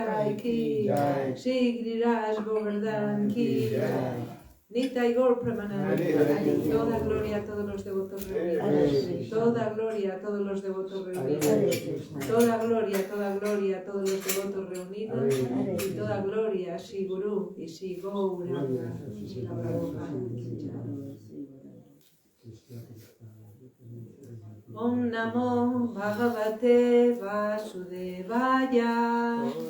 Jai Ki Jai, Shri Giriraj Govardhan Ki Jai, Nitai Gaur Premanande, toda gloria a todos los devotos reunidos, toda gloria a todos los devotos reunidos, toda gloria a todos los devotos reunidos, y toda gloria a Shri Guru y Shri Gauranga, Shri Prabhupada Ki Jai. Om Namo Bhagavate Vasudevaya.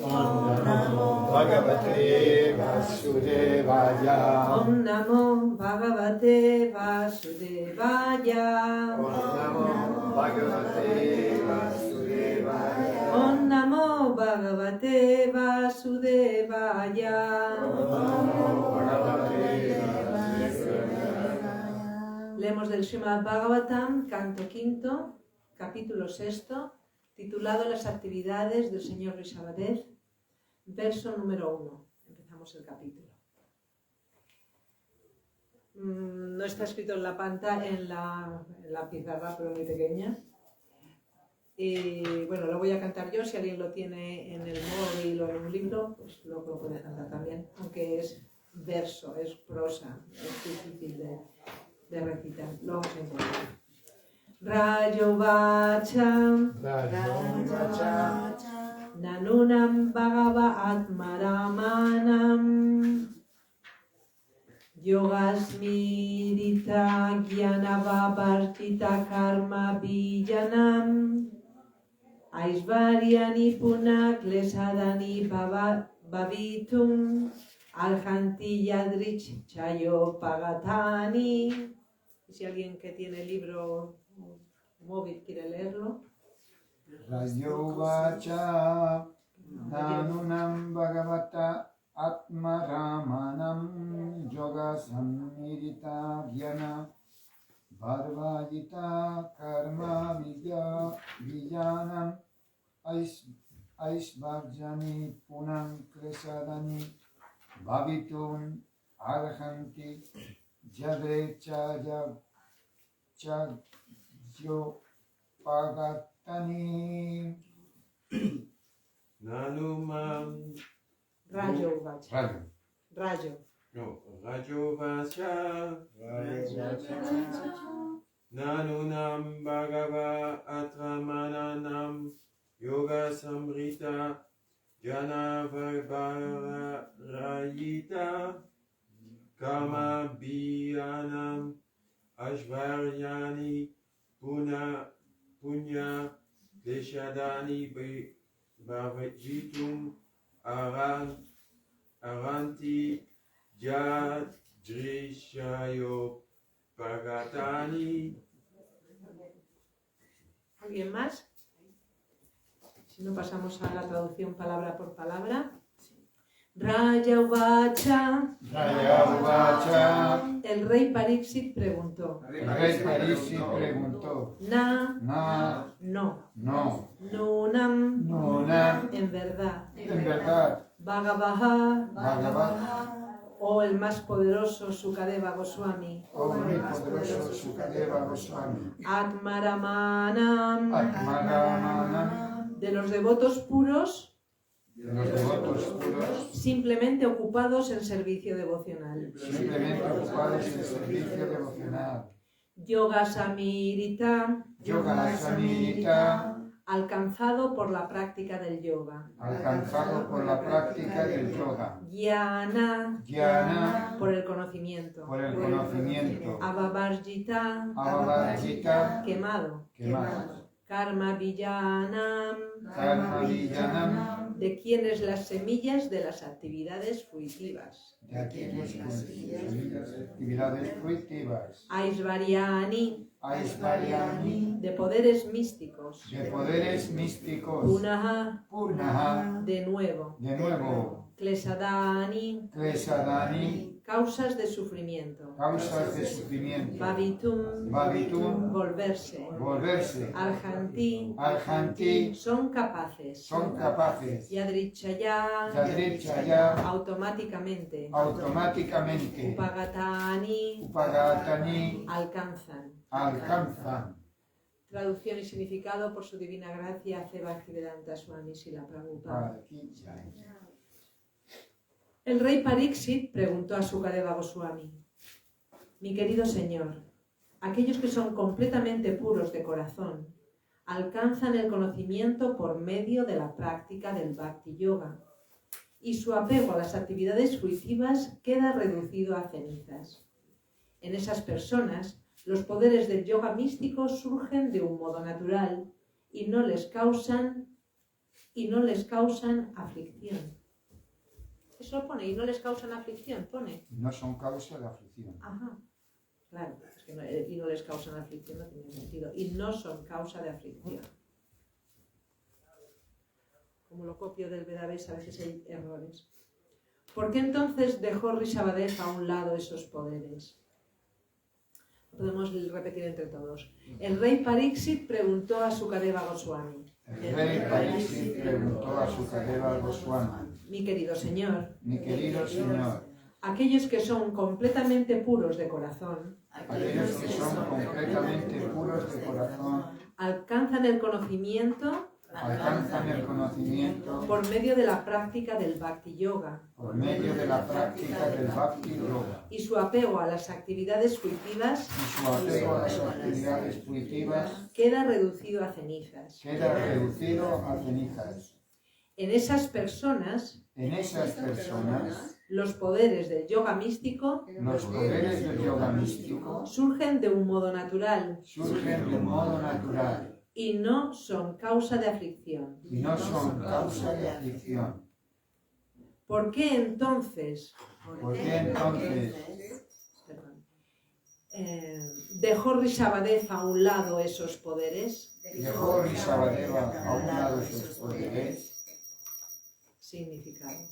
Om Namo Bhagavate Vasudevaya. Om Namo Bhagavate Vasudevaya. Om Namo Bhagavate Vasudevaya. Om Namo Bhagavate Vasudevaya. Leemos del Srimad Bhagavatam, canto quinto, capítulo sexto, titulado Las actividades del señor Rishabhadev, verso número 1. Empezamos el capítulo. No está escrito en la pantalla, en la pizarra, pero muy pequeña. Y bueno, lo voy a cantar yo. Si alguien lo tiene en el móvil o en un libro, pues lo puede cantar también, aunque es verso, es prosa, es difícil de recitar. Lo vamos a intentar. Rayo Vacham Nanunam Bhagava Atmaramanam Yogasmirita Gyanavavartita Karma Vijanam Aishvaryani Puna Klesadani Bhavitum Arhanti Yadrich Chayo Pagatani. Si alguien que tiene libro móvil quiere leerlo. Rayo Vacha Nanunam Bhagavata Atmaramanam Yoga Sammirita Gyana Bharvajita Karma Vijanam Aishvarjani Punam Klesadani Bhavitum Arhanti Jadrecha Chagyo Pagatani. Nanumam Rayo Vacha. Rayo. No, Rajo Vacha. Nanunam Bhagava Atramananam Yoga Samrita Jana Varayita Kama Biyanam Ashvaryani Punya Deshadani Bhavitum Aranti Jadrishayo Pagatani. ¿Alguien más? Si no, pasamos a la traducción palabra por palabra. Raya Vacha. El rey Pariksit preguntó. Na. No. Nunam. En verdad. Bhagavaha. O el más poderoso Sukadeva Goswami. Atmaramanam. De los devotos puros. Simplemente ocupados en servicio devocional. Yoga Samirita. Alcanzado por la práctica del yoga. Jnana. Por el conocimiento. Avavarjita. Quemado. Karma Vijanam. De quienes las semillas de las actividades fruitivas. Aishvaryani. De poderes místicos. Punaha. De nuevo. Klesadani. Causas de sufrimiento. Bhavitum. Volverse. Arhanti. Son capaces. Yadrichaya. Automáticamente. Upagatani. Alcanzan. Traducción y significado por su divina gracia, C. Bhaktivedanta Swami Srila Prabhupada. El rey Pariksit preguntó a Sukadeva Goswami: mi querido señor, aquellos que son completamente puros de corazón alcanzan el conocimiento por medio de la práctica del Bhakti Yoga y su apego a las actividades fruitivas queda reducido a cenizas. En esas personas, los poderes del yoga místico surgen de un modo natural y no les causan aflicción. Eso lo pone, y no les causan aflicción, pone. No son causa de aflicción. Ajá, claro, es que no, y no les causan aflicción no tiene sentido. Y no son causa de aflicción. Como lo copio del Vedavesa, a veces hay errores. ¿Por qué entonces dejó Rishabhadev a un lado esos poderes? Podemos repetir entre todos. El rey Pariksit preguntó a Sukadeva Goswami. El rey Pariksit preguntó a Sukadeva Goswami: mi querido señor, aquellos que son completamente puros de corazón, alcanzan el conocimiento por medio de la práctica del Bhakti Yoga, y su apego a las actividades fruitivas queda reducido a cenizas. En esas personas, los poderes del yoga místico surgen de un modo natural y no son causa de aflicción. ¿Por qué entonces dejó Rishabhadev a un lado esos poderes? Significado.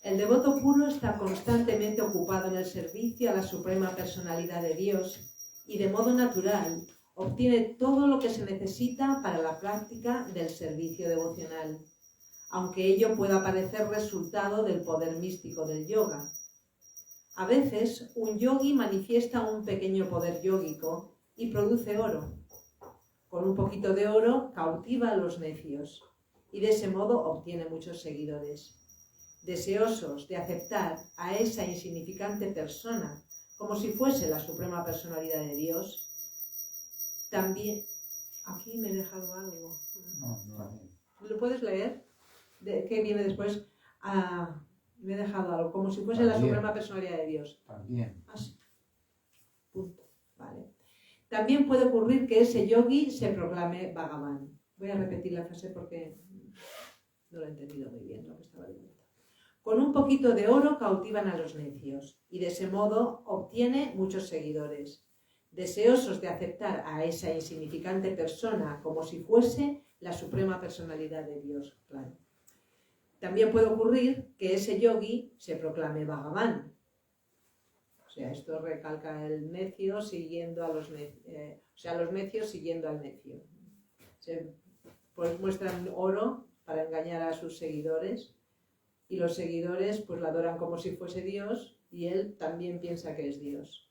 El devoto puro está constantemente ocupado en el servicio a la Suprema Personalidad de Dios y de modo natural obtiene todo lo que se necesita para la práctica del servicio devocional, aunque ello pueda parecer resultado del poder místico del yoga. A veces, un yogi manifiesta un pequeño poder yógico y produce oro. Con un poquito de oro cautiva a los necios y de ese modo obtiene muchos seguidores. Deseosos de aceptar a esa insignificante persona como si fuese la Suprema Personalidad de Dios, también... Aquí me he dejado algo. ¿Lo puedes leer? ¿Qué viene después? Me he dejado algo, como si fuese la Suprema Personalidad de Dios. También. Así. Punto. Vale. También puede ocurrir que ese yogi se proclame Bhagavan. Voy a repetir la frase porque no lo he entendido muy bien lo que estaba diciendo. Con un poquito de oro cautivan a los necios y de ese modo obtiene muchos seguidores. Deseosos de aceptar a esa insignificante persona como si fuese la Suprema Personalidad de Dios. Claro. También puede ocurrir que ese yogi se proclame Bhagavan. O sea, esto recalca el necio siguiendo a los necios, los necios siguiendo al necio. Pues muestran oro para engañar a sus seguidores y los seguidores pues la adoran como si fuese Dios y él también piensa que es Dios.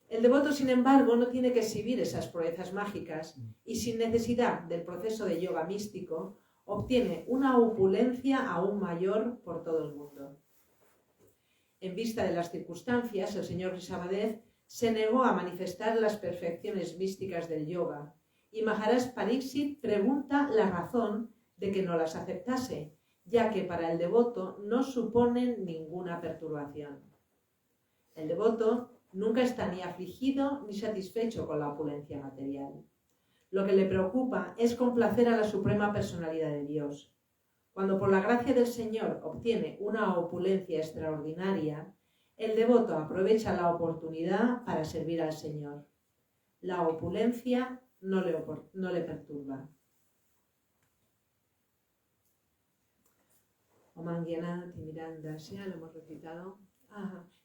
El devoto, sin embargo, no tiene que exhibir esas proezas mágicas y sin necesidad del proceso de yoga místico obtiene una opulencia aún mayor por todo el mundo. En vista de las circunstancias, el señor Rishabhadev se negó a manifestar las perfecciones místicas del yoga y Maharaj Pariksit pregunta la razón de que no las aceptase, ya que para el devoto no suponen ninguna perturbación. El devoto nunca está ni afligido ni satisfecho con la opulencia material. Lo que le preocupa es complacer a la Suprema Personalidad de Dios. Cuando por la gracia del Señor obtiene una opulencia extraordinaria, el devoto aprovecha la oportunidad para servir al Señor. La opulencia no le perturba. Oman Gyana Timiranda, ya lo hemos recitado.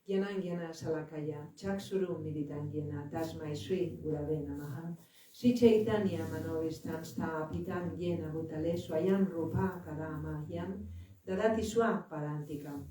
Gyanan Gyana Salakaya, Chaksurum Militan Gyana, Tasmai Sri Gurave Namaha, Sri Chaitanya Manovistam Stapitam Gyena Bhutale Swayam Rupa Karama Yam, Dadati Swa Parantikam,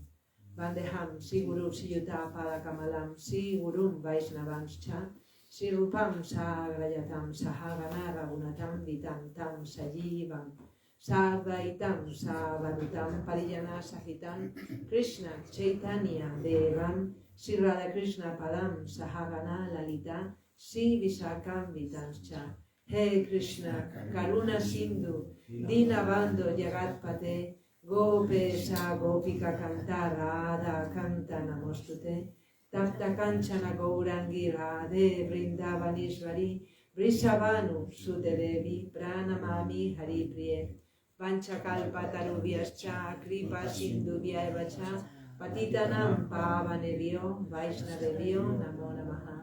Vandeham si Guru si Yuta Pada Kamalam si Gurum Vaisnavanscha si Rupam Sagrayatam Sahagana Ragunatam Vitam Tam Sajivam Sadvaitam Savadutam Pariyana Sahitam Krishna Chaitanya Devam si Radha Krishna Padam Sahagana Lalita si Visakam Vitanscha. He Krishna Karuna Sindhu Dinabando Yagat Pate Gopesa Gopika Kantara Radha Kanta Namostute Tapta Kanchana Gourangi Radhe Vrindavanishvari Vrishabhanu Sutedevi Pranamami Haripriye Vanchakalpa Tarubhyascha Kripa Sindhubhya Evacha Patitanam Pavanebhyo Vaishnavebhyo Namo Namaha.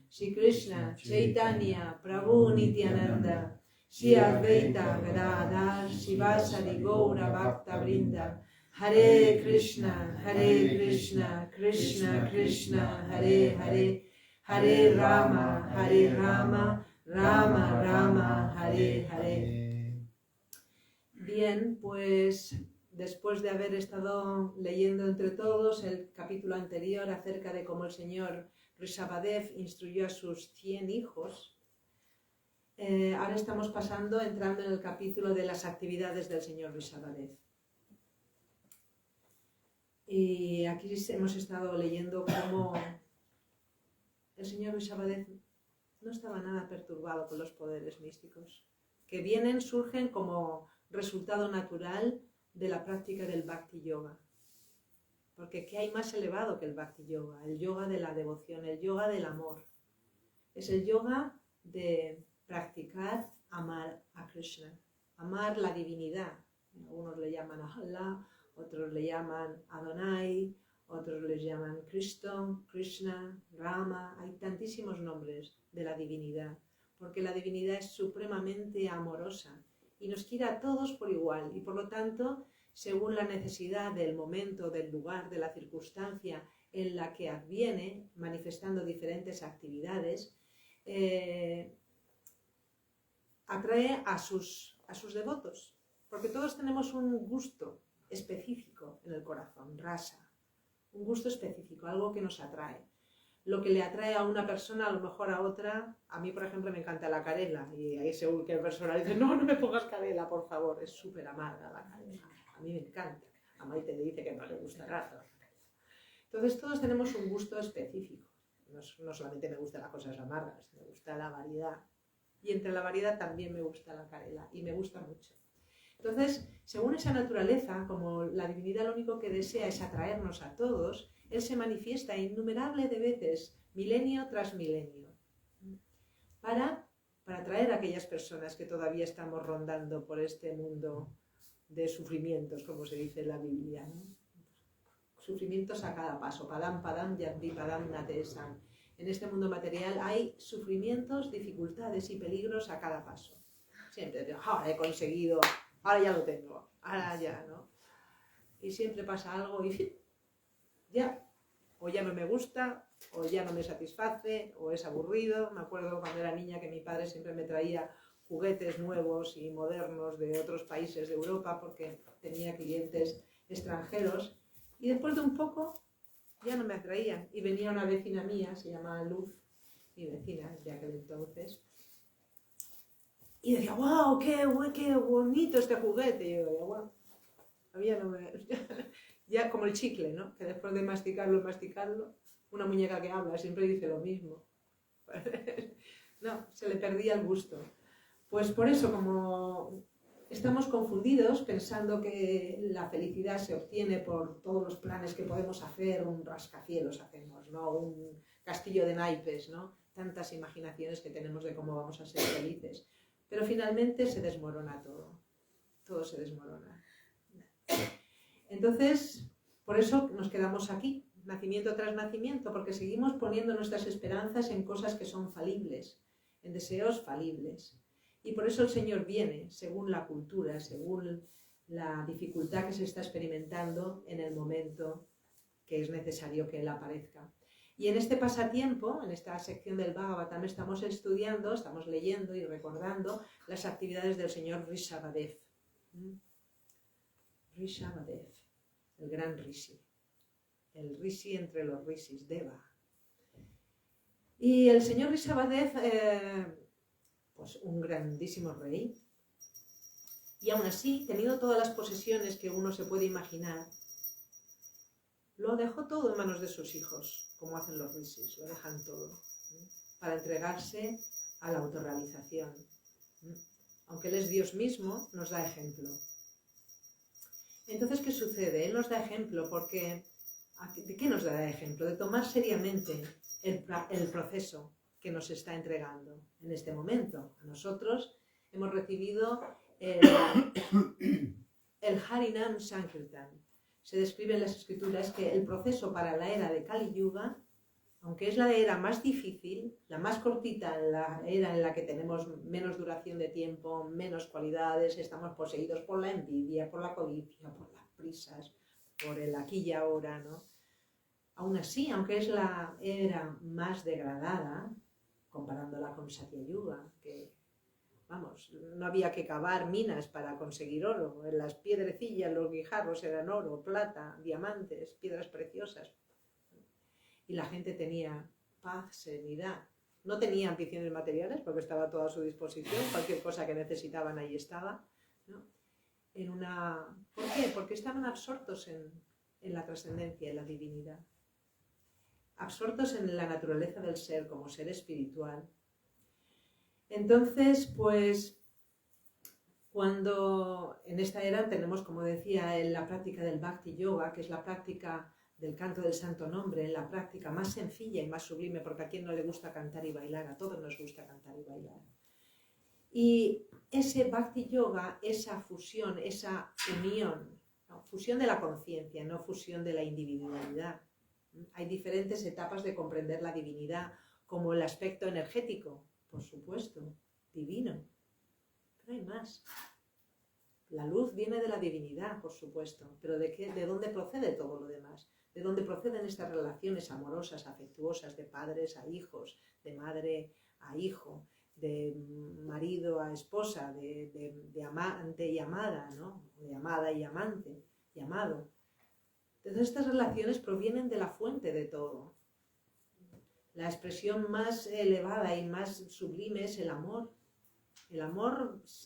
Shri Krishna Chaitanya Prabhu Nityananda Shri Advaita Gadadhar Shivasari Gaura Bhakta Vrinda Hare Krishna Krishna Krishna Hare Hare Hare Rama Rama Rama Hare Hare. Bien, pues después de haber estado leyendo entre todos el capítulo anterior acerca de cómo el Señor Rishabhadev instruyó a sus 100 hijos, ahora estamos entrando en el capítulo de las actividades del Señor Rishabhadev. Y aquí hemos estado leyendo cómo el Señor Rishabhadev no estaba nada perturbado por los poderes místicos, que surgen como resultado natural de la práctica del Bhakti Yoga. Porque ¿qué hay más elevado que el Bhakti Yoga? El yoga de la devoción, el yoga del amor. Es el yoga de practicar amar a Krishna, amar la divinidad. Algunos le llaman a Allah, otros le llaman Adonai, otros les llaman Cristo, Krishna, Rama. Hay tantísimos nombres de la divinidad, porque la divinidad es supremamente amorosa y nos quiere a todos por igual, y por lo tanto, según la necesidad del momento, del lugar, de la circunstancia en la que adviene, manifestando diferentes actividades, atrae a sus devotos, porque todos tenemos un gusto específico en el corazón, rasa, un gusto específico, algo que nos atrae. Lo que le atrae a una persona, a lo mejor a otra. A mí, por ejemplo, me encanta la canela, y ahí según que persona dice, no me pongas canela, por favor, es súper amarga la canela. A mí me encanta. A Maite le dice que no le gusta nada. Entonces todos tenemos un gusto específico. No solamente me gustan las cosas amargas, me gusta la variedad. Y entre la variedad también me gusta la canela, y me gusta mucho. Entonces, según esa naturaleza, como la divinidad lo único que desea es atraernos a todos, Él se manifiesta innumerables de veces, milenio tras milenio, para atraer a aquellas personas que todavía estamos rondando por este mundo de sufrimientos, como se dice en la Biblia, ¿no? Sufrimientos a cada paso, padam, padam, yadvi, padam, natesam. En este mundo material hay sufrimientos, dificultades y peligros a cada paso. Siempre, ahora he conseguido, ahora ya lo tengo, ahora ya, ¿no? Y siempre pasa algo y ya, o ya no me gusta, o ya no me satisface, o es aburrido. Me acuerdo cuando era niña que mi padre siempre me traía juguetes nuevos y modernos de otros países de Europa porque tenía clientes extranjeros, y después de un poco ya no me atraían. Y venía una vecina mía, se llamaba Luz, mi vecina de aquel entonces, y decía, wow, qué bonito este juguete. Y yo decía, wow, ya no me... ya como el chicle, ¿no? Que después de masticarlo, una muñeca que habla siempre dice lo mismo. No, se le perdía el gusto. Pues por eso, como estamos confundidos pensando que la felicidad se obtiene por todos los planes que podemos hacer, un rascacielos hacemos, ¿no? Un castillo de naipes, ¿no? Tantas imaginaciones que tenemos de cómo vamos a ser felices. Pero finalmente se desmorona todo se desmorona. Entonces, por eso nos quedamos aquí, nacimiento tras nacimiento, porque seguimos poniendo nuestras esperanzas en cosas que son falibles, en deseos falibles. Y por eso el Señor viene, según la cultura, según la dificultad que se está experimentando en el momento que es necesario que Él aparezca. Y en este pasatiempo, en esta sección del Bhagavatam, estamos estudiando, estamos leyendo y recordando las actividades del Señor el rishi entre los rishis, Deva. Y el señor Rishabhadev, pues un grandísimo rey, y aún así, teniendo todas las posesiones que uno se puede imaginar, lo dejó todo en manos de sus hijos, como hacen los rishis, lo dejan todo, para entregarse a la autorrealización. Aunque Él es Dios mismo, nos da ejemplo. Entonces, ¿qué sucede? Él nos da ejemplo porque... ¿De qué nos da ejemplo? De tomar seriamente el proceso que nos está entregando en este momento. A nosotros hemos recibido el Harinam Sankirtan. Se describe en las escrituras que el proceso para la era de Kali Yuga, aunque es la era más difícil, la más cortita, la era en la que tenemos menos duración de tiempo, menos cualidades, estamos poseídos por la envidia, por la codicia, por las prisas, por el aquí y ahora, ¿no? Aún así, aunque es la era más degradada, comparándola con Satya Yuga, que, vamos, no había que cavar minas para conseguir oro, las piedrecillas, los guijarros eran oro, plata, diamantes, piedras preciosas, y la gente tenía paz, serenidad. No tenía ambiciones materiales porque estaba todo a su disposición, cualquier cosa que necesitaban ahí estaba, ¿no? ¿Por qué? Porque estaban absortos en la trascendencia, en la divinidad. Absortos en la naturaleza del ser como ser espiritual. Entonces, pues, cuando en esta era tenemos, como decía, en la práctica del Bhakti Yoga, que es la práctica del canto del santo nombre, la práctica más sencilla y más sublime, porque a quien no le gusta cantar y bailar, a todos nos gusta cantar y bailar. Y ese Bhakti Yoga, esa fusión, esa unión, ¿no? Fusión de la conciencia, no fusión de la individualidad. Hay diferentes etapas de comprender la divinidad, como el aspecto energético, por supuesto, divino, pero hay más. La luz viene de la divinidad, por supuesto, pero ¿de dónde procede todo lo demás? ¿De dónde proceden estas relaciones amorosas, afectuosas, de padres a hijos, de madre a hijo, de marido a esposa, de amante y amada, ¿no? De amada y amante, y amado? Entonces estas relaciones provienen de la fuente de todo. La expresión más elevada y más sublime es el amor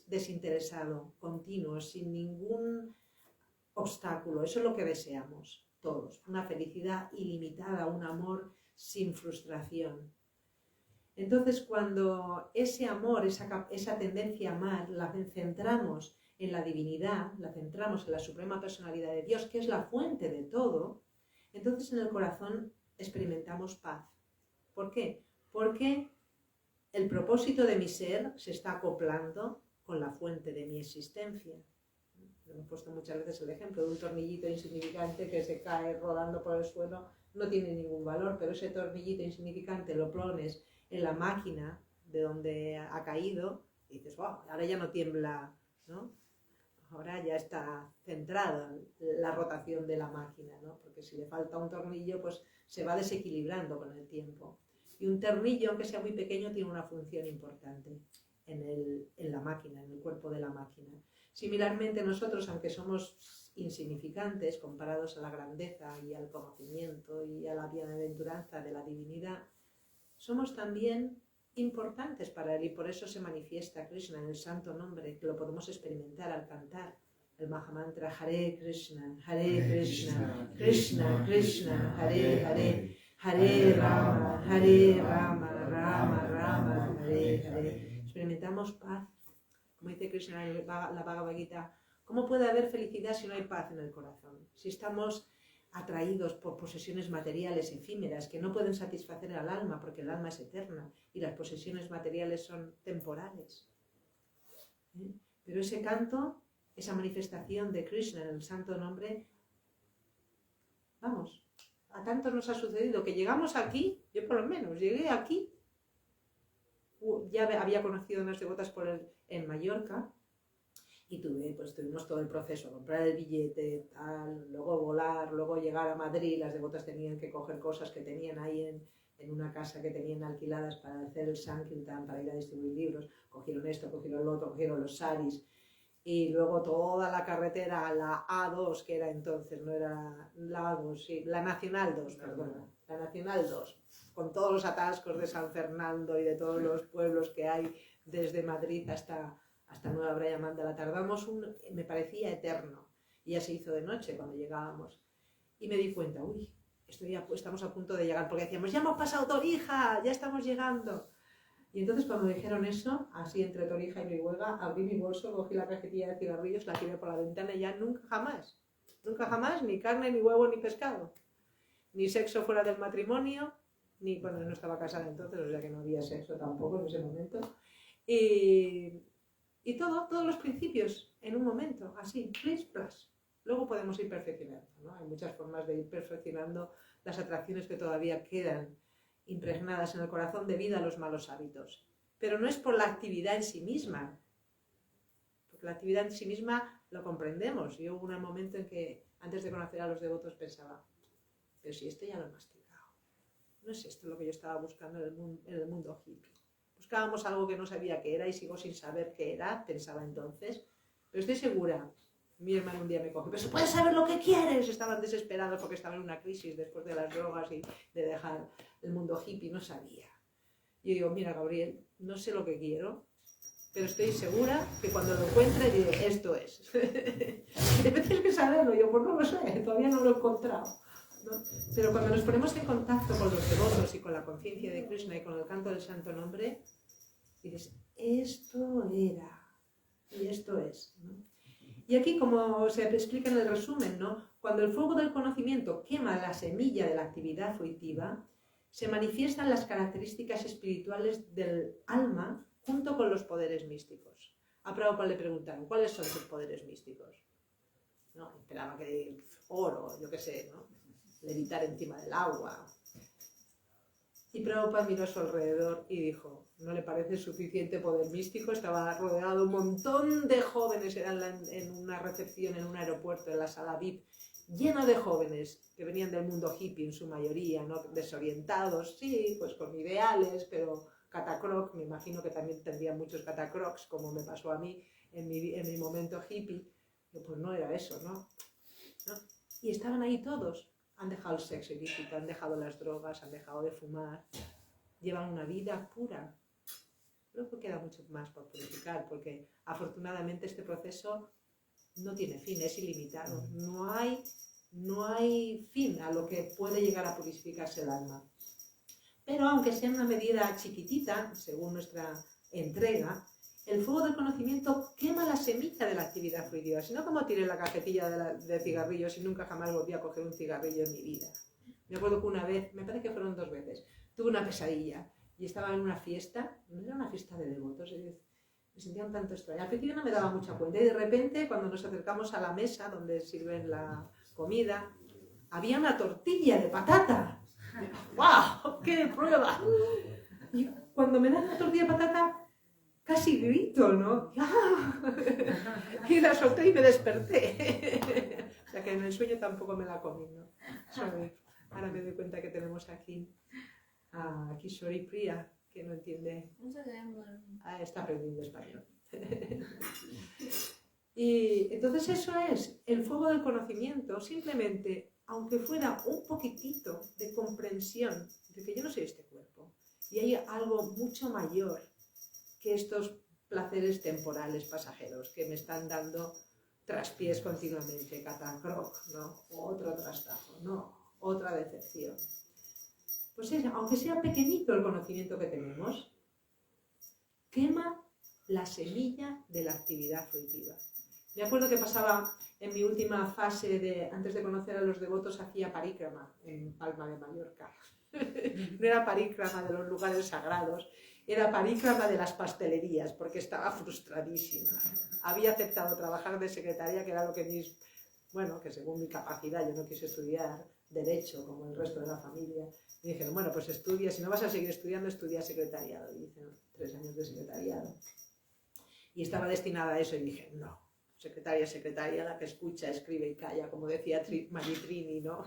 desinteresado, continuo, sin ningún obstáculo. Eso es lo que deseamos todos, una felicidad ilimitada, un amor sin frustración. Entonces, cuando ese amor, esa tendencia a amar, la centramos en la divinidad, la centramos en la suprema personalidad de Dios, que es la fuente de todo, entonces en el corazón experimentamos paz. ¿Por qué? Porque el propósito de mi ser se está acoplando con la fuente de mi existencia. Hemos puesto muchas veces el ejemplo de un tornillito insignificante que se cae rodando por el suelo, no tiene ningún valor, pero ese tornillito insignificante lo pones en la máquina de donde ha caído y dices, wow, ahora ya no tiembla, ¿no? Ahora ya está centrada la rotación de la máquina, ¿no? Porque si le falta un tornillo, pues se va desequilibrando con el tiempo. Y un tornillo, aunque sea muy pequeño, tiene una función importante en la máquina, en el cuerpo de la máquina. Similarmente nosotros, aunque somos insignificantes comparados a la grandeza y al conocimiento y a la bienaventuranza de la divinidad, somos también importantes para Él y por eso se manifiesta Krishna en el santo nombre, que lo podemos experimentar al cantar el Mahamantra Hare Krishna, Krishna, Krishna, Hare Hare, Hare Rama, Rama Rama, Hare Hare. Experimentamos paz. Como dice Krishna en la Bhagavad Gita, ¿cómo puede haber felicidad si no hay paz en el corazón? Si estamos atraídos por posesiones materiales efímeras que no pueden satisfacer al alma porque el alma es eterna y las posesiones materiales son temporales. Pero ese canto, esa manifestación de Krishna en el santo nombre, vamos, a tantos nos ha sucedido que llegamos aquí, yo por lo menos llegué aquí, ya había conocido unas devotas en Mallorca y tuvimos todo el proceso, comprar el billete, tal, luego volar, luego llegar a Madrid. Las devotas tenían que coger cosas que tenían ahí en una casa que tenían alquiladas para hacer el Sankirtan, para ir a distribuir libros. Cogieron esto, cogieron lo otro, cogieron los saris. Y luego toda la carretera, la A2, que era entonces, no era la A2, sí, la Nacional 2, perdona, la Nacional 2, con todos los atascos de San Fernando y de todos los pueblos que hay desde Madrid hasta Nueva Bramanda. La tardamos, me parecía eterno, y ya se hizo de noche cuando llegábamos. Y me di cuenta, uy, estamos a punto de llegar, porque decíamos, ya hemos pasado Torija, ya estamos llegando. Y entonces cuando dijeron eso, así entre Torija y Noruega, abrí mi bolso, cogí la cajetilla de cigarrillos, la tiré por la ventana y ya nunca jamás, ni carne, ni huevo, ni pescado, ni sexo fuera del matrimonio, ni, bueno, no estaba casada entonces, o sea que no había sexo tampoco en ese momento. Y todos los principios en un momento, así, plis, plas. Luego podemos ir perfeccionando, ¿no? Hay muchas formas de ir perfeccionando las atracciones que todavía quedan impregnadas en el corazón debido a los malos hábitos. Pero no es por la actividad en sí misma, porque la actividad en sí misma lo comprendemos. Yo hubo un momento en que antes de conocer a los devotos pensaba, pero si esto ya lo he masticado, no es esto lo que yo estaba buscando en el mundo hippie. Buscábamos algo que no sabía qué era y sigo sin saber qué era, pensaba entonces, pero estoy segura. Mi hermano un día me coge, pero si puedes saber lo que quieres. Estaban desesperados porque estaban en una crisis después de las drogas y de dejar el mundo hippie, no sabía. Yo digo, mira Gabriel, no sé lo que quiero, pero estoy segura que cuando lo encuentre diré, esto es. Y después tienes que saberlo, yo pues no lo sé, todavía no lo he encontrado, ¿no? Pero cuando nos ponemos en contacto con los devotos y con la conciencia de Krishna y con el canto del santo nombre, dices, esto era, y esto es, ¿no? Y aquí, como se explica en el resumen, ¿no? Cuando el fuego del conocimiento quema la semilla de la actividad fruitiva, se manifiestan las características espirituales del alma junto con los poderes místicos. A Prabhupada le preguntaron, ¿cuáles son sus poderes místicos? No, esperaba que oro, yo qué sé, ¿no? Levitar encima del agua. Y Prabhupada miró a su alrededor y dijo, ¿no le parece suficiente poder místico? Estaba rodeado de un montón de jóvenes, eran en una recepción en un aeropuerto, en la sala VIP, lleno de jóvenes que venían del mundo hippie en su mayoría, ¿no? Desorientados, sí, pues con ideales, pero catacroc, me imagino que también tendría muchos catacrocs, como me pasó a mí en mi momento hippie. Pues no era eso, ¿no? Y estaban ahí todos. Han dejado el sexo ilícito, han dejado las drogas, han dejado de fumar, llevan una vida pura. Luego queda mucho más por purificar, porque afortunadamente este proceso no tiene fin, es ilimitado. No hay fin a lo que puede llegar a purificarse el alma. Pero aunque sea en una medida chiquitita, según nuestra entrega, el fuego del conocimiento quema la semilla de la actividad fruitiva. Si no, como tiré la cajetilla de cigarrillos y nunca jamás volví a coger un cigarrillo en mi vida. Me acuerdo que una vez, me parece que fueron 2 veces, tuve una pesadilla y estaba en una fiesta, no era una fiesta de devotos, me sentía un tanto extraña. Al principio no me daba mucha cuenta y de repente, cuando nos acercamos a la mesa donde sirven la comida, había una tortilla de patata. ¡Wow! ¡Qué prueba! Y cuando me dan la tortilla de patata, casi grito, ¿no? Y la solté y me desperté. O sea que en el sueño tampoco me la comí, ¿no? Ahora me doy cuenta que tenemos aquí a Kishori Priya, que no entiende. Está aprendiendo español. Y entonces eso es el fuego del conocimiento, simplemente, aunque fuera un poquitito de comprensión de que yo no soy este cuerpo y hay algo mucho mayor que estos placeres temporales pasajeros que me están dando traspiés continuamente, catacroc, ¿no? Otro trastajo, ¿no? Otra decepción. Pues aunque sea pequeñito el conocimiento que tenemos, quema la semilla de la actividad fruitiva. Me acuerdo que pasaba en mi última fase antes de conocer a los devotos, hacía parikrama en Palma de Mallorca. No era parikrama de los lugares sagrados, era parikrama de las pastelerías, porque estaba frustradísima. Había aceptado trabajar de secretaria, que era lo que que según mi capacidad, yo no quise estudiar Derecho como el resto de la familia. Me dijeron, bueno, pues estudia, si no vas a seguir estudiando, estudia secretariado. Y hice 3 años de secretariado. Y estaba destinada a eso y dije, no. Secretaria, la que escucha, escribe y calla, como decía Maritrini, ¿no?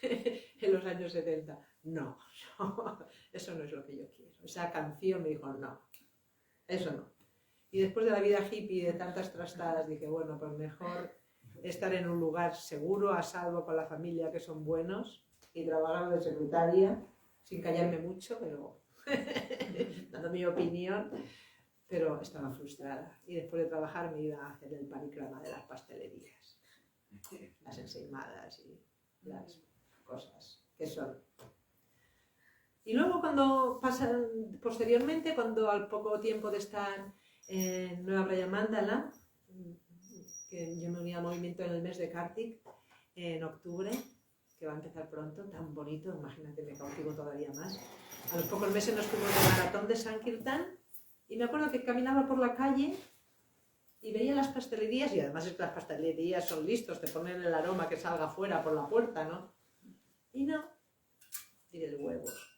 En los años 70. No, eso no es lo que yo quiero. Esa canción me dijo, no, eso no. Y después de la vida hippie y de tantas trastadas, dije, bueno, pues mejor estar en un lugar seguro, a salvo con la familia que son buenos, y trabajar de secretaria, sin callarme mucho, pero dando mi opinión, pero estaba frustrada. Y después de trabajar me iba a hacer el panicrama de las pastelerías, las ensaimadas y las cosas que son. Y luego cuando pasan, posteriormente, cuando al poco tiempo de estar en Nueva Braya Mandala, que yo me uní al movimiento en el mes de Kartik, en octubre, que va a empezar pronto, tan bonito, imagínate, me cautivo todavía más. A los pocos meses nos fuimos de maratón de Sankirtan y me acuerdo que caminaba por la calle y veía las pastelerías, y además es que las pastelerías son listos, te ponen el aroma que salga afuera por la puerta, ¿no? Y no, diré de huevos.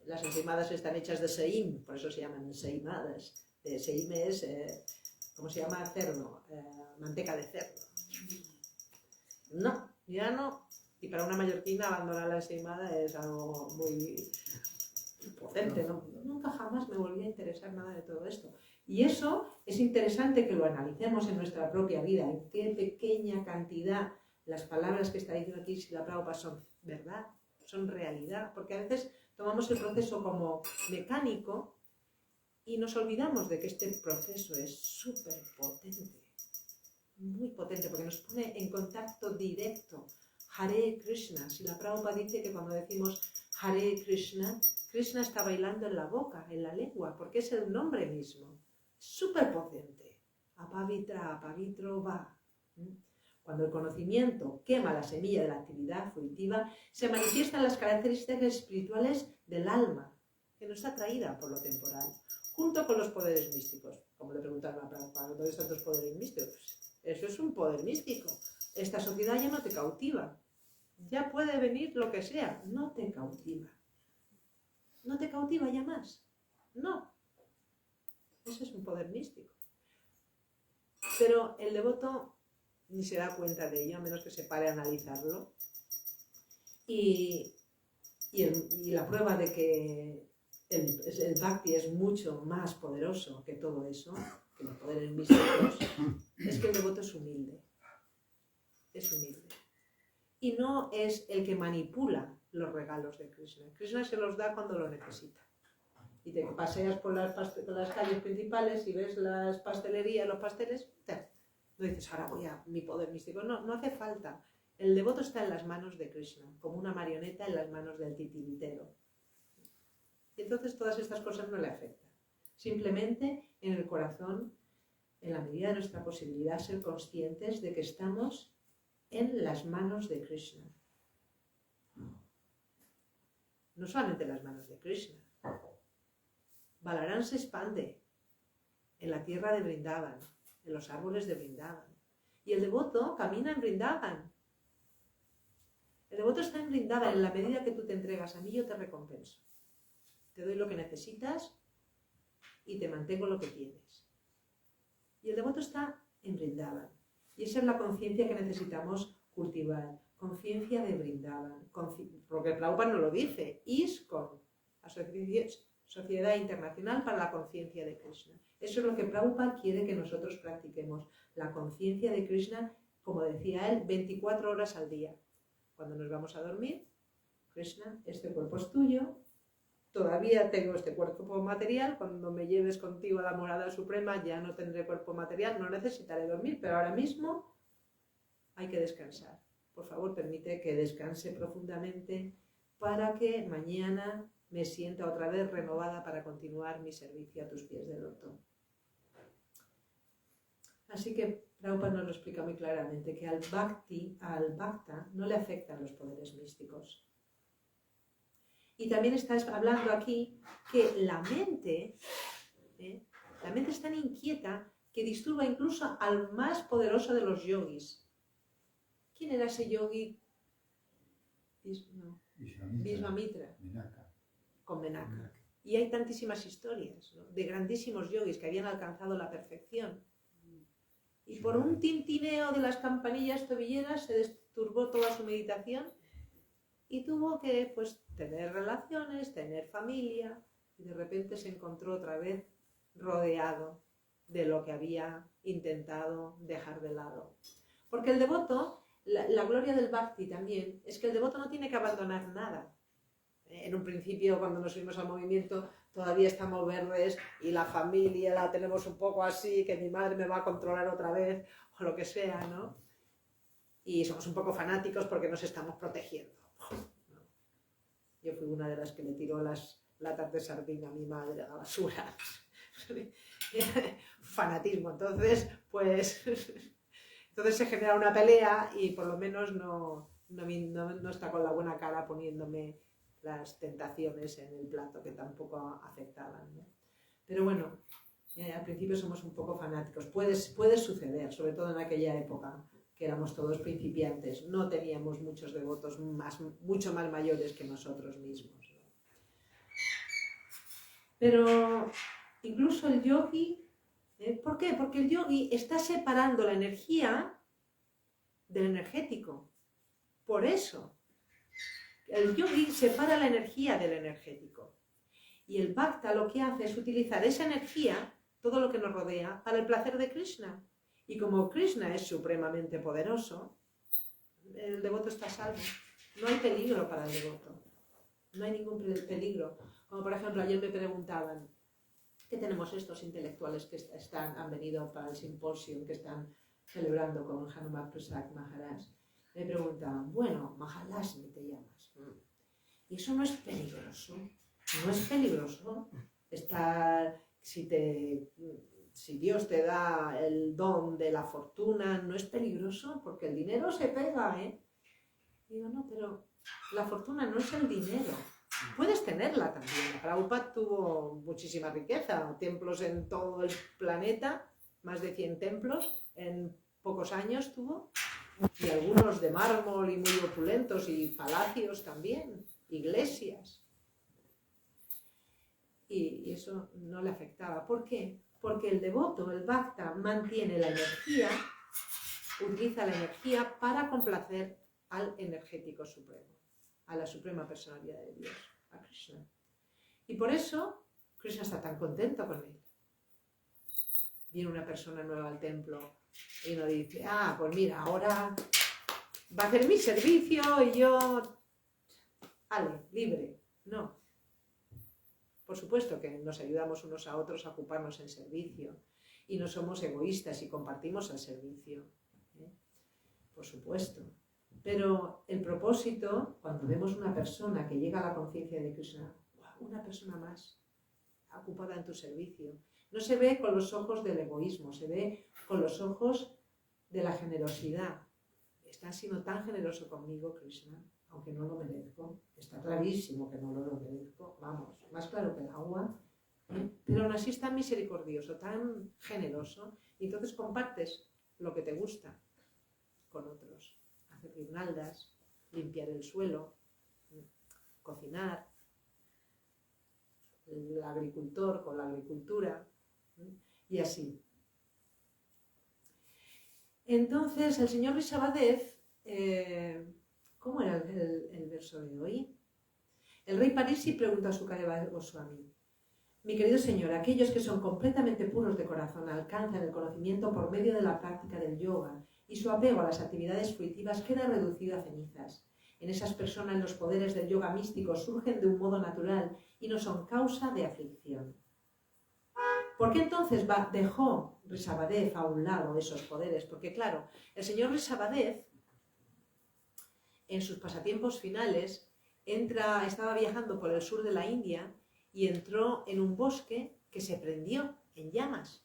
Las ensaimadas están hechas de seim, por eso se llaman ensaimadas. Seim es, ¿cómo se llama? Cerdo, manteca de cerdo. No, ya no. Y para una mallorquina abandonar la ensaimada es algo muy potente, ¿no? Nunca jamás me volví a interesar nada de todo esto. Y eso es interesante que lo analicemos en nuestra propia vida, en qué pequeña cantidad las palabras que está diciendo aquí Srila Prabhupada son verdad, son realidad, porque a veces tomamos el proceso como mecánico y nos olvidamos de que este proceso es súper potente, muy potente, porque nos pone en contacto directo. Hare Krishna, Srila Prabhupada dice que cuando decimos Hare Krishna, Krishna está bailando en la boca, en la lengua, porque es el nombre mismo, súper potente. Apavitra, apavitro va. Cuando el conocimiento quema la semilla de la actividad fruitiva, se manifiestan las características espirituales del alma, que no está atraída por lo temporal, junto con los poderes místicos. Como le preguntaron a Prabhupada, ¿dónde están tus poderes místicos? Eso es un poder místico. Esta sociedad ya no te cautiva. Ya puede venir lo que sea, no te cautiva. No te cautiva ya más. No. Ese es un poder místico. Pero el devoto ni se da cuenta de ello, a menos que se pare a analizarlo. Y la prueba de que el bhakti es mucho más poderoso que todo eso, que los poderes místicos, es que el devoto es humilde. Es humilde. Y no es el que manipula los regalos de Krishna. Krishna se los da cuando lo necesita. Y te paseas por las calles principales y ves las pastelerías, los pasteles, no dices, ahora voy a mi poder místico. No, no hace falta. El devoto está en las manos de Krishna, como una marioneta en las manos del titiritero. Y entonces todas estas cosas no le afectan. Simplemente en el corazón, en la medida de nuestra posibilidad, ser conscientes de que estamos en las manos de Krishna. No solamente en las manos de Krishna. Balarán se expande en la tierra de Vrindavan, en los árboles de Vrindavan. Y el devoto camina en Vrindavan. El devoto está en Vrindavan. En la medida que tú te entregas a mí, yo te recompenso. Te doy lo que necesitas y te mantengo lo que tienes. Y el devoto está en Vrindavan. Y esa es la conciencia que necesitamos cultivar. Conciencia de Vrindavan. Porque Prabhupada nos lo dice. ISKCON, Sociedad Internacional para la Conciencia de Krishna. Eso es lo que Prabhupada quiere que nosotros practiquemos. La conciencia de Krishna, como decía él, 24 horas al día. Cuando nos vamos a dormir, Krishna, este cuerpo es tuyo. Todavía tengo este cuerpo material. Cuando me lleves contigo a la morada suprema ya no tendré cuerpo material, no necesitaré dormir, pero ahora mismo hay que descansar. Por favor, permite que descanse profundamente para que mañana me sienta otra vez renovada para continuar mi servicio a tus pies de loto. Así que Prabhupada nos lo explica muy claramente, que al bhakta, no le afectan los poderes místicos. Y también está hablando aquí que la mente es tan inquieta que disturba incluso al más poderoso de los yogis. ¿Quién era ese yogi? Vishvamitra. Con Menaka. Y hay tantísimas historias, ¿no?, de grandísimos yogis que habían alcanzado la perfección. Y por un tintineo de las campanillas tobilleras se disturbó toda su meditación y tuvo que, pues, tener relaciones, tener familia, y de repente se encontró otra vez rodeado de lo que había intentado dejar de lado. Porque el devoto, la gloria del bhakti también, es que el devoto no tiene que abandonar nada. En un principio, cuando nos subimos al movimiento, todavía estamos verdes y la familia la tenemos un poco así, que mi madre me va a controlar otra vez, o lo que sea, ¿no? Y somos un poco fanáticos porque nos estamos protegiendo. Yo fui una de las que le tiró las latas de sardina a mi madre a la basura. Fanatismo. Entonces, pues... Entonces se genera una pelea y por lo menos no está con la buena cara poniéndome las tentaciones en el plato que tampoco afectaban, ¿no? Pero bueno, al principio somos un poco fanáticos. Puede suceder, sobre todo en aquella época, que éramos todos principiantes. No teníamos muchos devotos mucho más mayores que nosotros mismos, ¿no? Pero incluso el yogi... ¿Por qué? Porque el yogi está separando la energía del energético. Por eso, el yogi separa la energía del energético. Y el bhakta lo que hace es utilizar esa energía, todo lo que nos rodea, para el placer de Krishna. Y como Krishna es supremamente poderoso, el devoto está a salvo. No hay peligro para el devoto. No hay ningún peligro. Como por ejemplo, ayer me preguntaban, que tenemos estos intelectuales que han venido para el simposio que están celebrando con Hanuman Prasad Maharaj. Me preguntaban, bueno, Mahalashmi te llamas. ¿Y eso no es peligroso? ¿No es peligroso estar, si Dios te da el don de la fortuna, no es peligroso? Porque el dinero se pega, ¿eh? Digo, no, pero la fortuna no es el dinero. Puedes tenerla también. Prabhupada tuvo muchísima riqueza, templos en todo el planeta, más de 100 templos en pocos años tuvo, y algunos de mármol y muy opulentos, y palacios también, iglesias. Y eso no le afectaba. ¿Por qué? Porque el devoto, el bhakta, mantiene la energía, utiliza la energía para complacer al energético supremo, a la suprema personalidad de Dios, a Krishna. Y por eso Krishna está tan contento con él. Viene una persona nueva al templo y uno dice, pues mira, ahora va a hacer mi servicio y yo, libre. No. Por supuesto que nos ayudamos unos a otros a ocuparnos en servicio y no somos egoístas y compartimos el servicio, ¿eh? Por supuesto. Pero el propósito, cuando vemos una persona que llega a la conciencia de Krishna, una persona más ocupada en tu servicio, no se ve con los ojos del egoísmo, se ve con los ojos de la generosidad. Está siendo tan generoso conmigo, Krishna, aunque no lo merezco. Está clarísimo que no lo merezco, vamos, más claro que el agua, ¿eh? Pero aún así es tan misericordioso, tan generoso, y entonces compartes lo que te gusta con otros. Hacer guirnaldas, limpiar el suelo, cocinar, el agricultor con la agricultura, y así. Entonces el señor Rishabhadev, ¿cómo era el verso de hoy? El rey Parisi pregunta a Sukadeva Goswami: mi querido señor, aquellos que son completamente puros de corazón alcanzan el conocimiento por medio de la práctica del yoga y su apego a las actividades fruitivas queda reducido a cenizas. En esas personas los poderes del yoga místico surgen de un modo natural y no son causa de aflicción. ¿Por qué entonces dejó Rishabhadev a un lado esos poderes? Porque claro, el señor Rishabhadev, en sus pasatiempos finales, estaba viajando por el sur de la India y entró en un bosque que se prendió en llamas.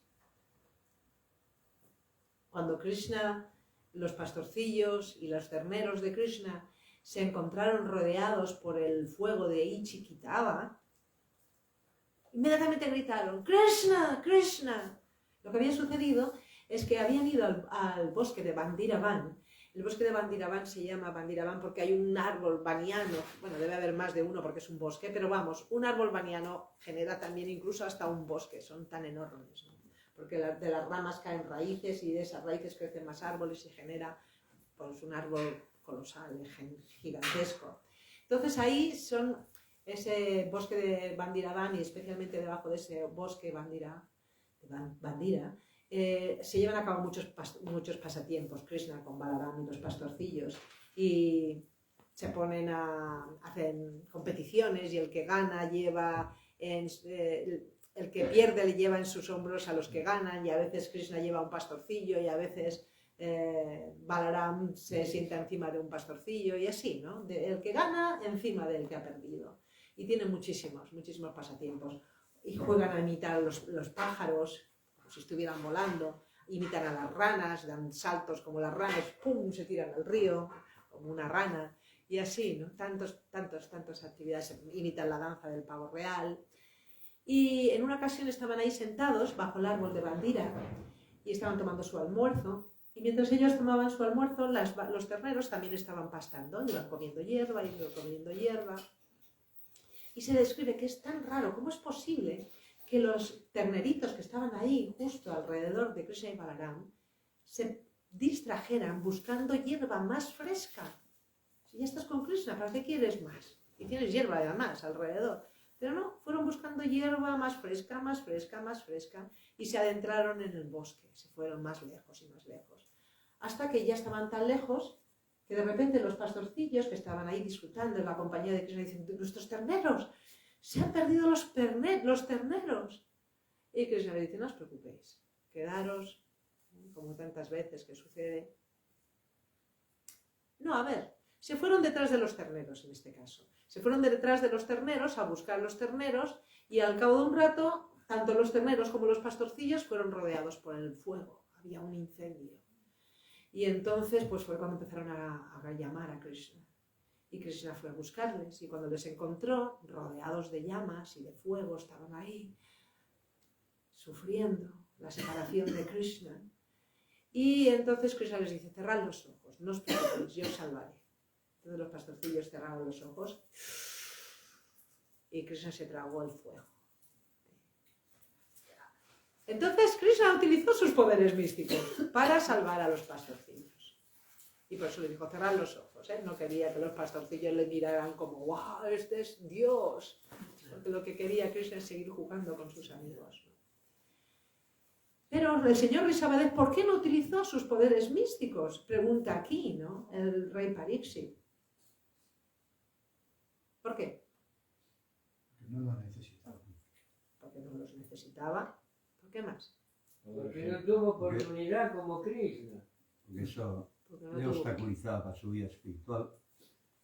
Cuando Krishna, los pastorcillos y los terneros de Krishna se encontraron rodeados por el fuego de Ichikitaba, inmediatamente gritaron: ¡Krishna! ¡Krishna! Lo que había sucedido es que habían ido al bosque de Bandiravan. El bosque de Bandiravan se llama Bandiravan porque hay un árbol baniano, bueno, debe haber más de uno porque es un bosque, pero vamos, un árbol baniano genera también incluso hasta un bosque, son tan enormes, ¿no? Porque de las ramas caen raíces y de esas raíces crecen más árboles y genera pues, un árbol colosal, gigantesco. Entonces ahí son ese bosque de Bandiravan y especialmente debajo de ese bosque Bandira, Bandira, se llevan a cabo muchos pasatiempos, Krishna con Balaram y los pastorcillos, y se ponen hacen competiciones y el que gana lleva el que pierde le lleva en sus hombros a los que ganan, y a veces Krishna lleva un pastorcillo y a veces Balaram se sienta encima de un pastorcillo y así, ¿no? El que gana encima del que ha perdido. Y tienen muchísimos pasatiempos. Y juegan a imitar los pájaros, como si estuvieran volando, imitan a las ranas, dan saltos como las ranas, ¡pum!, se tiran al río, como una rana, y así, ¿no? Tantas actividades, imitan la danza del pavo real. Y en una ocasión estaban ahí sentados bajo el árbol de Bandira y estaban tomando su almuerzo, y mientras ellos tomaban su almuerzo, los terneros también estaban pastando, iban comiendo hierba, y se describe que es tan raro, ¿cómo es posible que los terneritos que estaban ahí justo alrededor de Krishna y Balaram se distrajeran buscando hierba más fresca? Si ya estás con Krishna, ¿para qué quieres más? Y tienes hierba además alrededor. Pero no, fueron buscando hierba más fresca, y se adentraron en el bosque, se fueron más lejos y más lejos, hasta que ya estaban tan lejos que de repente los pastorcillos que estaban ahí disfrutando en la compañía de Krishna dicen: nuestros terneros, se han perdido los terneros. Y Krishna le dice: no os preocupéis, quedaros, como tantas veces que sucede. No, a ver, se fueron detrás de los terneros en este caso. Se fueron detrás de los terneros a buscar los terneros, y al cabo de un rato, tanto los terneros como los pastorcillos fueron rodeados por el fuego. Había un incendio. Y entonces pues fue cuando empezaron a llamar a Krishna. Y Krishna fue a buscarles, y cuando les encontró, rodeados de llamas y de fuego, estaban ahí, sufriendo la separación de Krishna. Y entonces Krishna les dice: cerrad los ojos, no os preocupéis, yo os salvaré. Entonces los pastorcillos cerraron los ojos y Krishna se tragó el fuego. Entonces Krishna utilizó sus poderes místicos para salvar a los pastorcillos. Y por eso le dijo: cerrad los ojos, ¿eh? No quería que los pastorcillos le miraran como: ¡wow, este es Dios! Porque lo que quería Krishna es seguir jugando con sus amigos, ¿no? Pero el señor Rishabhadev, ¿por qué no utilizó sus poderes místicos? Pregunta aquí, ¿no?, el rey Pariksit. ¿Por qué? Porque no lo necesitaba. Porque no los necesitaba. ¿Por qué más? Porque no tuvo oportunidad como Krishna. Porque eso Porque no le tuvo- obstaculizaba su vida espiritual.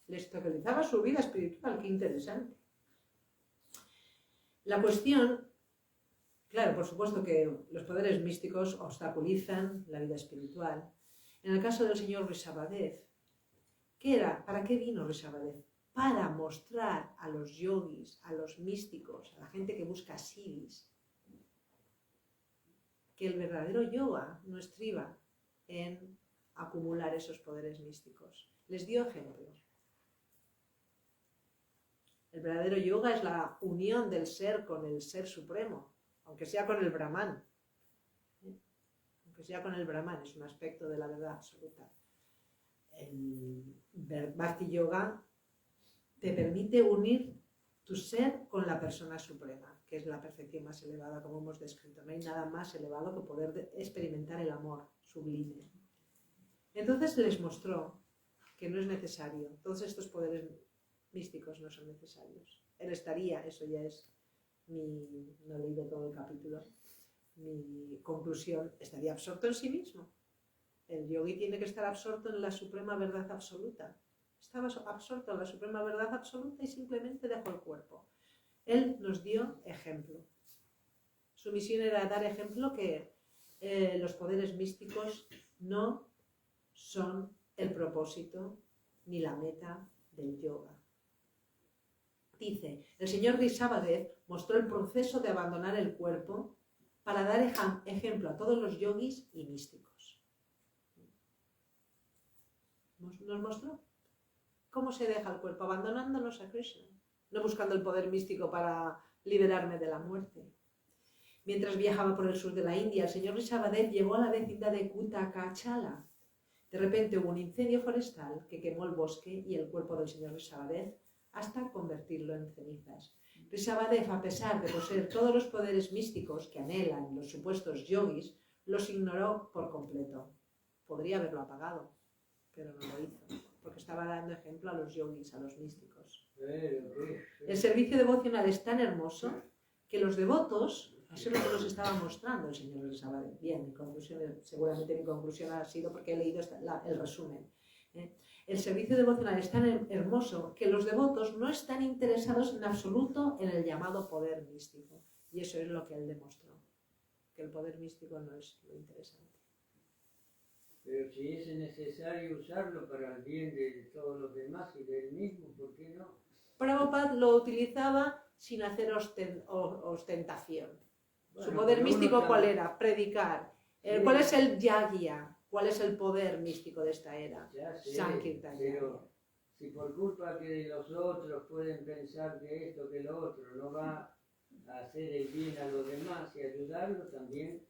Le obstaculizaba su vida espiritual. Qué interesante. La cuestión, claro, por supuesto que los poderes místicos obstaculizan la vida espiritual. En el caso del señor Rishabhadev, ¿qué era? ¿Para qué vino Rishabhadev? Para mostrar a los yogis, a los místicos, a la gente que busca siddhis, que el verdadero yoga no estriba en acumular esos poderes místicos. Les dio ejemplo. El verdadero yoga es la unión del ser con el ser supremo, aunque sea con el Brahman. Aunque sea con el Brahman, es un aspecto de la verdad absoluta. El Bhakti Yoga te permite unir tu ser con la persona suprema, que es la perfección más elevada, como hemos descrito. No hay nada más elevado que poder experimentar el amor sublime. Entonces les mostró que no es necesario, todos estos poderes místicos no son necesarios. Él estaría, eso ya es no he leído todo el capítulo, mi conclusión, estaría absorto en sí mismo. El yogi tiene que estar absorto en la suprema verdad absoluta. Estaba absorto en la suprema verdad absoluta y simplemente dejó el cuerpo. Él nos dio ejemplo. Su misión era dar ejemplo que los poderes místicos no son el propósito ni la meta del yoga. Dice, el señor Rishabhadev mostró el proceso de abandonar el cuerpo para dar ejemplo a todos los yogis y místicos. Nos mostró cómo se deja el cuerpo, abandonándonos a Krishna, no buscando el poder místico para liberarme de la muerte. Mientras viajaba por el sur de la India, el señor Rishabhadev llegó a la vecindad de Kutakachala. De repente hubo un incendio forestal que quemó el bosque y el cuerpo del señor Rishabhadev hasta convertirlo en cenizas. Rishabhadev, a pesar de poseer todos los poderes místicos que anhelan los supuestos yogis, los ignoró por completo. Podría haberlo apagado, pero no lo hizo, porque estaba dando ejemplo a los yogis, a los místicos. El servicio devocional es tan hermoso que los devotos, eso es lo que nos estaba mostrando el señor Rishabhadev. Bien, mi conclusión, seguramente mi conclusión ha sido porque he leído el resumen. El servicio devocional es tan hermoso que los devotos no están interesados en absoluto en el llamado poder místico. Y eso es lo que él demostró, que el poder místico no es lo interesante. Pero si es necesario usarlo para el bien de todos los demás y de él mismo, ¿por qué no? Prabhupada lo utilizaba sin hacer ostentación. Bueno, Su poder pero místico, uno ¿cuál también- era? Predicar. Sí. ¿Cuál es el yagya? ¿Cuál es el poder místico de esta era? Ya sé, Sankirtan. pero si por culpa que los otros pueden pensar que esto, que lo otro, no va a hacer el bien a los demás y ayudarlos también.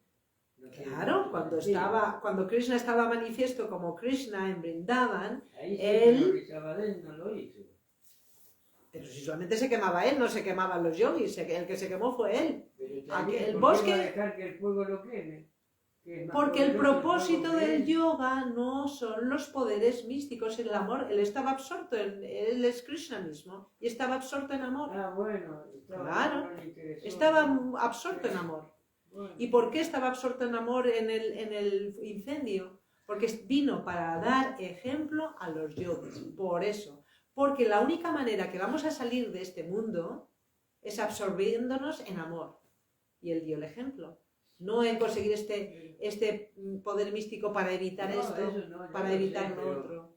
No tiene Claro, mucho sentido. cuando Krishna estaba manifiesto como Krishna en Vrindavan, Ahí sí, él- pero Rishabhadev no lo hizo. pero si solamente se quemaba él, no se quemaban los yogis, el que se quemó fue él. Pero Aquí, el ¿por qué bosque- va a dejar que el fuego lo queme? Que es más Porque el poderoso propósito fuego que del él. yoga no son los poderes místicos, el amor. Él estaba absorto, él es Krishna mismo, y estaba absorto en amor. Ah, bueno, Claro, no le interesó. Estaba absorto en amor. Bueno. ¿Y por qué estaba absorto en amor en el incendio? Porque vino para dar ejemplo a los yogis. Por eso. Porque la única manera que vamos a salir de este mundo es absorbiéndonos en amor. Y él dio el ejemplo. No en conseguir este poder místico para evitar No, esto, eso no, yo para lo evitar sé, lo pero otro.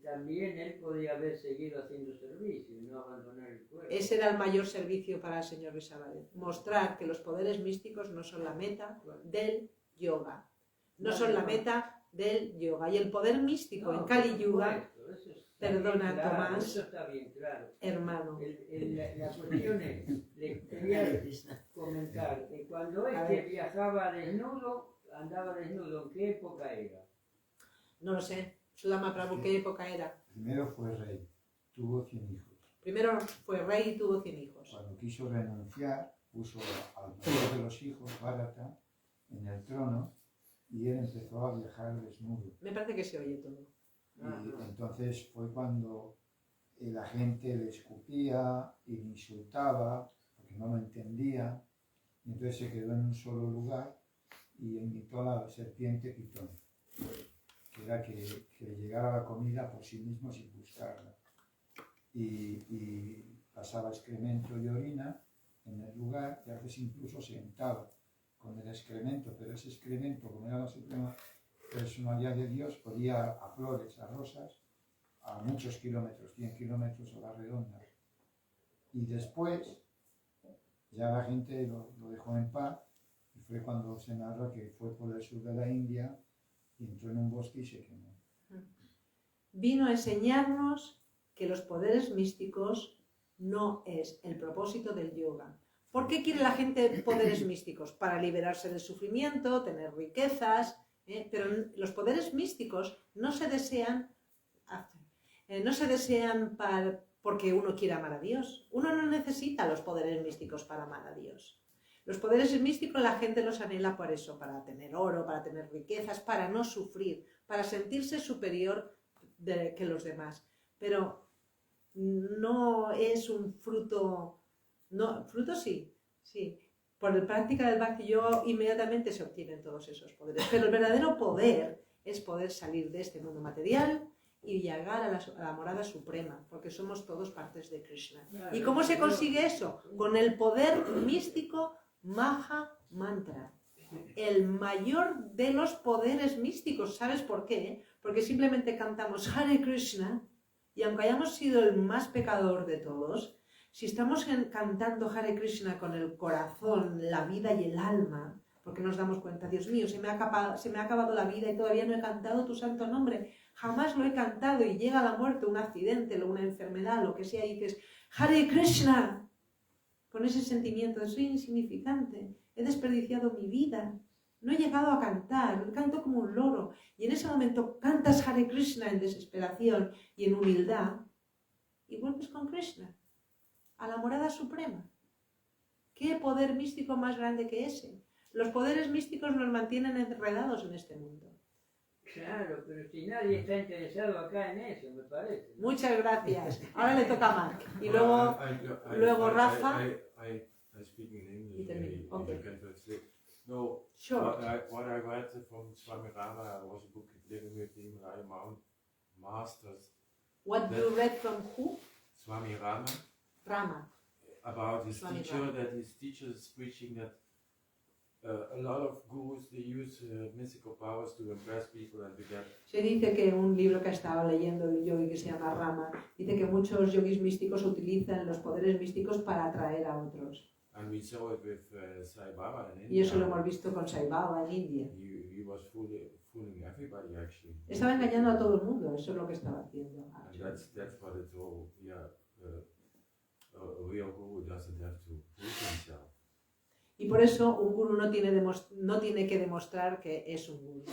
también él podía haber seguido haciendo servicio y no abandonar el cuerpo. Ese era el mayor servicio para el señor Rishabhadev. Mostrar que los poderes místicos no son la meta del yoga. No son la meta del yoga. Y el poder místico en Kali Yuga, perdona, Tomás. Eso está bien claro. hermano, La cuestión es, le quería comentar que cuando viajaba desnudo, andaba desnudo, ¿en qué época era? no lo sé. Sudama Prabhu, ¿qué época era? Primero fue rey, tuvo 100 hijos. Primero fue rey y tuvo 100 hijos. Cuando quiso renunciar, puso al mayor de los hijos, Bharata, en el trono y él empezó a viajar desnudo. Me parece que se oye todo. Y entonces fue cuando la gente le escupía y le insultaba porque no lo entendía. Y entonces se quedó en un solo lugar y imitó a la serpiente Pitón, que era que le llegara la comida por sí mismo sin buscarla. Y pasaba excremento y orina en el lugar y a veces incluso se untaba con el excremento, pero ese excremento, como era la suprema personalidad de Dios, podía a flores, a rosas, a muchos kilómetros, 100 kilómetros a la redonda. Y después ya la gente lo dejó en paz y fue cuando se narra que fue por el sur de la India y entró en un bosque y se quemó. Vino a enseñarnos que los poderes místicos no es el propósito del yoga. ¿Por qué quiere la gente poderes místicos? Para liberarse del sufrimiento, tener riquezas, pero los poderes místicos no se desean, porque uno quiera amar a Dios. Uno no necesita los poderes místicos para amar a Dios. Los poderes místicos la gente los anhela por eso, para tener oro, para tener riquezas, para no sufrir, para sentirse superior que los demás. Pero no es un fruto, no, fruto sí. Por la práctica del Bhakti Yoga inmediatamente se obtienen todos esos poderes. Pero el verdadero poder es poder salir de este mundo material y llegar a la morada suprema, porque somos todos partes de Krishna. ¿Y cómo se consigue eso? Con el poder místico Maha Mantra. El mayor de los poderes místicos. ¿Sabes por qué? Porque simplemente cantamos Hare Krishna y aunque hayamos sido el más pecador de todos, si estamos cantando Hare Krishna con el corazón, la vida y el alma, porque nos damos cuenta, Dios mío, se me ha acabado la vida y todavía no he cantado tu santo nombre, jamás lo he cantado y llega la muerte, un accidente, una enfermedad, lo que sea, y dices, Hare Krishna, con ese sentimiento de soy insignificante, he desperdiciado mi vida, no he llegado a cantar, canto como un loro, y en ese momento cantas Hare Krishna en desesperación y en humildad, y vuelves con Krishna. a la morada suprema. ¿Qué poder místico más grande que ese? Los poderes místicos nos mantienen enredados en este mundo. Claro, pero si nadie está interesado acá en eso, me parece. Muchas gracias. Ahora le toca a Mark. Y luego Rafa. I speak in English. Y termino. maybe Okay. you can translate. No, Sure. what I read from Swami Rama was a book living with the Himalaya Mountain Masters. What you read from who? Swami Rama, Rama. about his Swami teacher, Rama. that his teacher is preaching that a lot of gurus, they use mystical powers to impress people and to get. Se dice que un libro que ha estado leyendo el yogi que se llama Rama, dice que muchos yogis místicos utilizan los poderes místicos para atraer a otros. And we saw it with Sai Baba in Y India. eso lo hemos visto con Sai Baba en India. He was fooling everybody actually. Estaba engañando a todo el mundo, eso es lo que estaba haciendo. And that's what it's all. Yeah, a real guru doesn't have to prove himself. Y por eso un gurú no tiene que demostrar que es un gurú.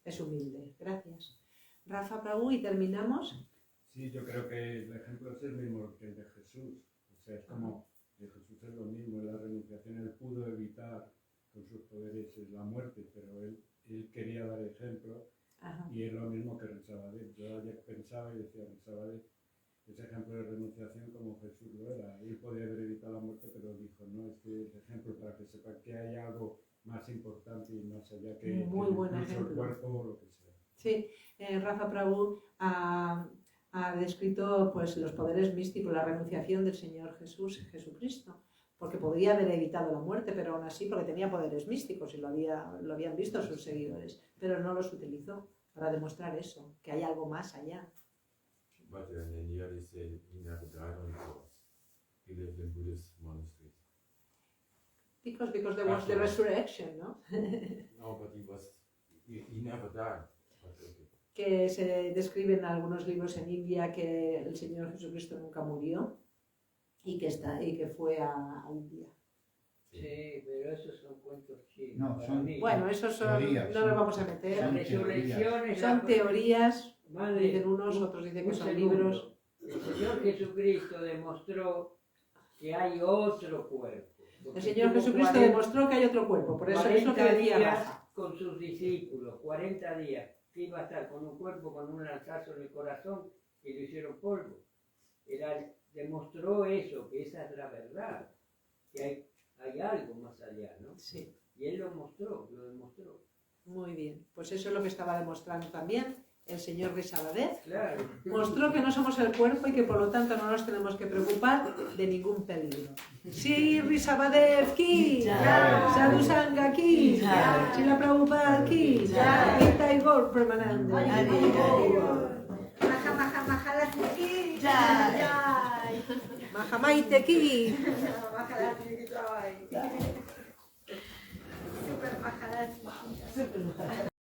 Es humilde. Gracias. Rafa Prabhu, y terminamos. Sí, yo creo que el ejemplo es el mismo que el de Jesús. O sea, es como de Jesús es lo mismo, la renunciación. Él pudo evitar con sus poderes la muerte, pero él quería dar ejemplo. Ajá. Y es lo mismo que Rishabhadeva. Yo ayer pensaba y decía, Rishabhadeva, ese ejemplo de renunciación como Jesús lo era. Él podía haber evitado la muerte, pero dijo, no, este es ejemplo para que sepa que hay algo más importante y más allá que Muy buen incluso el ejemplo. cuerpo o lo que sea. Sí, Rafa Prabhu ha descrito pues, los poderes místicos, la renunciación del Señor Jesucristo, porque podría haber evitado la muerte, pero aún así, porque tenía poderes místicos y lo habían visto sus seguidores, pero no los utilizó para demostrar eso, que hay algo más allá. But in India they say he never died on the cross. He lived in Buddhist monasteries. Because there was the resurrection, ¿no? No, but he never died. But, okay. Que se describe en algunos libros en India que el Señor Jesucristo nunca murió y que fue a India. Sí, pero esos son cuentos chinos. No, para son- mí. Bueno, esos son, Teorías, no nos vamos a meter. La son resurrección es Son la- teorías, Madre, dicen unos, otros dicen que un son segundo. libros. El Señor Jesucristo demostró que hay otro cuerpo. El Señor Jesucristo demostró que hay otro cuerpo, por eso es lo que 40 decía días Rafa. con sus discípulos, 40 días, que iba a estar con un cuerpo con un lanzazo en el corazón y lo hicieron polvo. Demostró eso, que esa es la verdad, que hay algo más allá, ¿no? Sí, Y él lo demostró. muy bien. Pues eso es lo que estaba demostrando también el señor Rishabhadeva. Claro. Mostró que no somos el cuerpo y que por lo tanto no nos tenemos que preocupar de ningún peligro. Sí, Rishabhadeva ki, Sadhu Sangha ki, Srila Prabhupada ki, Gita y Gaur Premanande. Maha Maha Mahalakshmi ki. Mahamaite ki. Mahalakshmi ki jai. Super Mahalakshmi.